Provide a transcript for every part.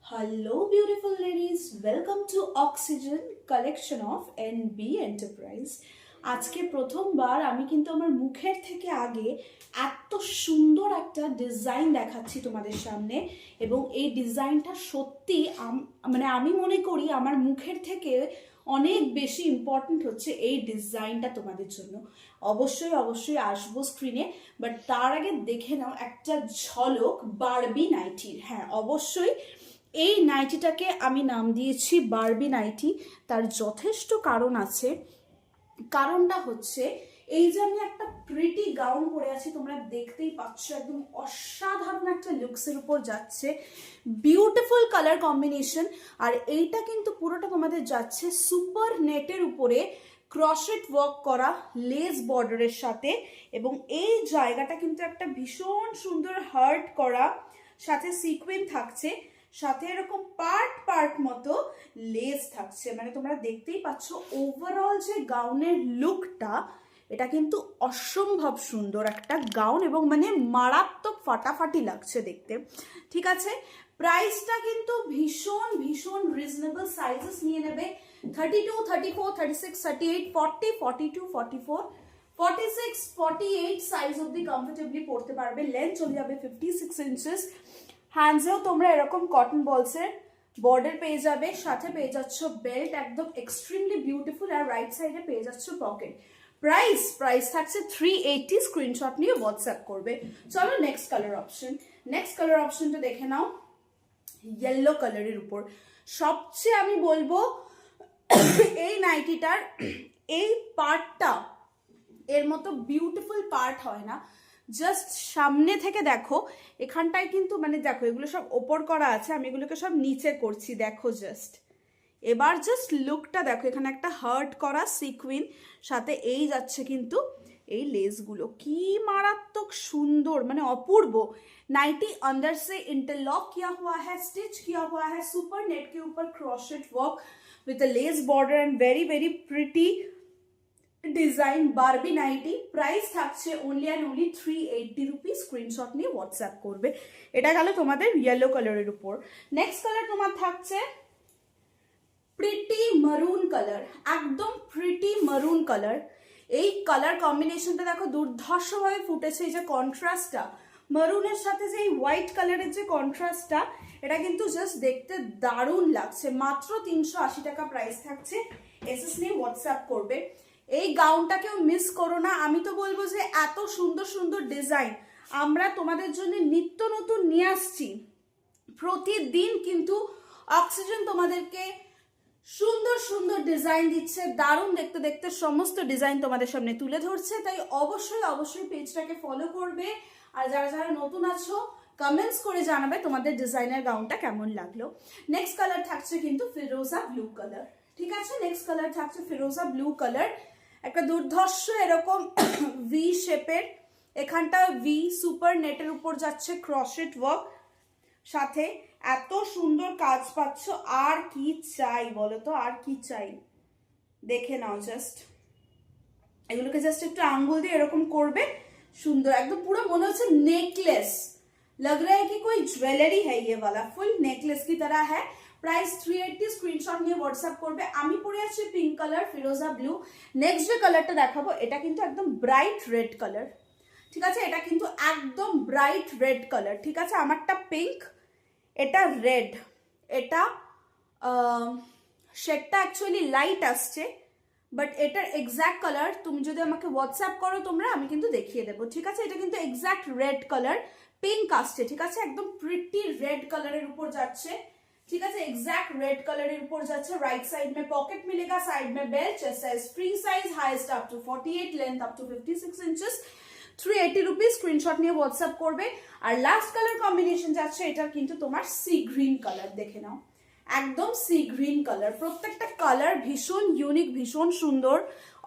Hello, beautiful ladies. Welcome to Oxygen collection of NB Enterprise. আজকে প্রথমবার আমি কিন্তু আমার মুখের থেকে আগে এত সুন্দর একটা ডিজাইন দেখাচ্ছি তোমাদের সামনে, এবং এই ডিজাইনটা সত্যি মানে আমি মনে করি আমার মুখের থেকে অনেক বেশি ইম্পর্টেন্ট হচ্ছে এই ডিজাইনটা তোমাদের জন্য। অবশ্যই অবশ্যই আসবো স্ক্রিনে, বাট তার আগে দেখে নাও একটা ঝলক বারবি নাইটির। হ্যাঁ, অবশ্যই এই নাইটিটাকে আমি নাম দিয়েছি বারবি নাইটি। তার যথেষ্ট কারণ আছে। কারণটা হচ্ছে এই যে আমি একটা প্রিটি গাউন পরে আছি, তোমরা দেখতেই পাচ্ছ একদম অসাধারণ একটা লুকসের উপর যাচ্ছে, বিউটিফুল কালার কম্বিনেশন। আর এইটা কিন্তু পুরোটা তোমাদের যাচ্ছে সুপার নেটের উপরে ক্রশেট ওয়ার্ক করা লেস বর্ডারের সাথে, এবং এই জায়গাটা কিন্তু একটা ভীষণ সুন্দর হার্ট করা, সাথে সিকুয়েন থাকছে, সাথে এরকম পার্ট পার্ট মতো লেস থাকছে। মানে তোমরা দেখতেই পাচ্ছ ওভারঅল যে গাউনের লুকটা, এটা কিন্তু অসম্ভব সুন্দর একটা গাউন, এবং মানে মারাত্মক ফাটাফাটি লাগছে দেখতে। ঠিক আছে, প্রাইসটা কিন্তু ভীষণ ভীষণ রিজনেবল। সাইজেস নিয়ে নেবে 32, 34, 36, 38, 40, 42, 44, 46, 48 সাইজ অব্দি কমফোর্টেবলি পড়তে পারবে। লেন্থ চলে যাবে 56 ইঞ্চেস। হ্যান্ডসেও তোমরা এরকম কটন বলসের বর্ডার পেয়ে যাবে, সাথে পেয়ে যাচ্ছ বেল্ট একদম এক্সট্রিমলি বিউটিফুল, আর রাইট সাইডে পেয়ে যাচ্ছ পকেট। প্রাইস থাকছে 380। স্ক্রিনশট নিয়ে হোয়াটসঅ্যাপ করবে। চলো নেক্সট কালার অপশনটা দেখে নাও। ইয়েলো কালারের উপর সবচেয়ে আমি বলবো এই নাইটিটার এই পার্টটা এর মতো বিউটিফুল পার্ট হয় না। জাস্ট সামনে থেকে দেখো, এখানটায় কিন্তু মানে দেখো এগুলো সব ওপর করা আছে, আমি এগুলোকে সব নিচে করছি, দেখো জাস্ট। এবার জাস্ট লুকটা দেখো, এখানে একটা হার্ট করা সিকুইন, সাথে এই যাচ্ছে কিন্তু এই লেসগুলো, কি মারাত্মক সুন্দর, মানে অপূর্ব। नाइटी अंदर से इंटरलॉक किया हुआ है, स्टिच किया हुआ है सुपर नेट के ऊपर crochet work with a lace border and very very pretty design Barbie nighty. Price থাকছে only and only 380 rupees. Screenshot নিয়ে হোয়াটসঅ্যাপ করবে। এটা গেল তোমাদের ইয়েলো কালারের উপর। নেক্সট কালার তোমার থাকছে প্রিটি মারুন কালার, একদম প্রিটি মারুন কালার। এই কালার কম্বিনেশনটা দেখো দুর্ধর্ষভাবে ফুটেছে। এই যে কন্ট্রাস্টটা মারুনের সাথে যে এই হোয়াইট কালারের যে কন্ট্রাস্টটা, এটা কিন্তু জাস্ট দেখতে দারুণ লাগছে। মাত্র 380 টাকা প্রাইস থাকছে। এসএস নিয়ে হোয়াটসঅ্যাপ করবে। এই গাউনটাকেও মিস করো না। আমি তো বলবো যে এত সুন্দর সুন্দর ডিজাইন আমরা তোমাদের জন্য নিত্য নতুন নিয়ে আসছি প্রতিদিন, কিন্তু অক্সিজেন তোমাদেরকে সুন্দর সুন্দর ডিজাইন দিচ্ছে, দারুণ দেখতে দেখতে সমস্ত ডিজাইন তোমাদের সামনে তুলে ধরছে। তাই অবশ্যই অবশ্যই পেজটাকে ফলো করবে, আর যারা যারা নতুন আছো কমেন্টস করে জানাবে তোমাদের ডিজাইনের গাউনটা কেমন লাগলো। নেক্সট কালার থাকছে কিন্তু ফিরোজা ব্লু কালার। ঠিক আছে, নেক্সট কালার থাকছে ফিরোজা ব্লু কালার। একটা দুর্ধর্ষ এরকম ভি শেপের, এখানটা ভি সুপার নেটের উপর যাচ্ছে ক্রশেট ওয়ার্ক, সাথে এত সুন্দর কাজ পাচ্ছ। আর কি চাই বলো তো, আর কি চাই? দেখে নাও জাস্ট, এগুলোকে জাস্ট একটু আঙ্গুল দিয়ে এরকম করবে, সুন্দর একদম পুরো মনে হচ্ছে नेकलेस लग रहा है कि कोई ज्वेलरी है ये वाला, फुल नेकलेस की तरह है। प्राइस 380। স্ক্রিনশট নিয়ে হোয়াটসঅ্যাপ করবে। আমি পরে আছি পিঙ্ক কালার, ফিরোজা ব্লু। নেক্সট যে কালারটা দেখাবো এটা কিন্তু একদম ব্রাইট রেড কালার। ঠিক আছে, এটা কিন্তু একদম ব্রাইট রেড কালার। ঠিক আছে, আমারটা পিঙ্ক, এটা রেড, এটা শেডটা অ্যাকচুয়ালি লাইট আসছে, বাট এটার এক্সাক্ট কালার তুমি যদি আমাকে হোয়াটসঅ্যাপ করো তোমরা, আমি কিন্তু দেখিয়ে দেবো। ঠিক আছে, এটা কিন্তু এক্সাক্ট রেড কালার, পিঙ্ক আসছে। ঠিক আছে, একদম প্রিটি রেড কালারের উপর যাচ্ছে। ঠিক আছে, এক্সাক্ট রেড কালারের উপর যাচ্ছে। রাইট साइड में पॉकेट मिलेगा, साइड में belt, chest size free size, highest up to 48, length up to 56 inches. 380 rupees. Screenshot নিয়ে হোয়াটসঅ্যাপ করবে। আর লাস্ট কালার কম্বিনেশন যাচ্ছে এটা কিন্তু তোমার সি গ্রিন কালার। দেখে নাও, একদম সি গ্রিন কালার। প্রত্যেকটা কালার ভীষণ ইউনিক, ভীষণ সুন্দর।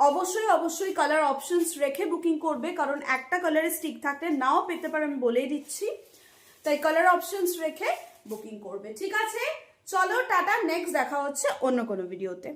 অবশ্যই অবশ্যই কালার অপশনস রেখে বুকিং করবে, কারণ একটা কালারে স্টিক থাকলে নাও পেতে পারে, আমি বলেই দিচ্ছি। তাই কালার অপশনস রেখে বুকিং করবে। ঠিক আছে, চলো টাটা, নেক্সট দেখা হচ্ছে অন্য কোনো ভিডিওতে।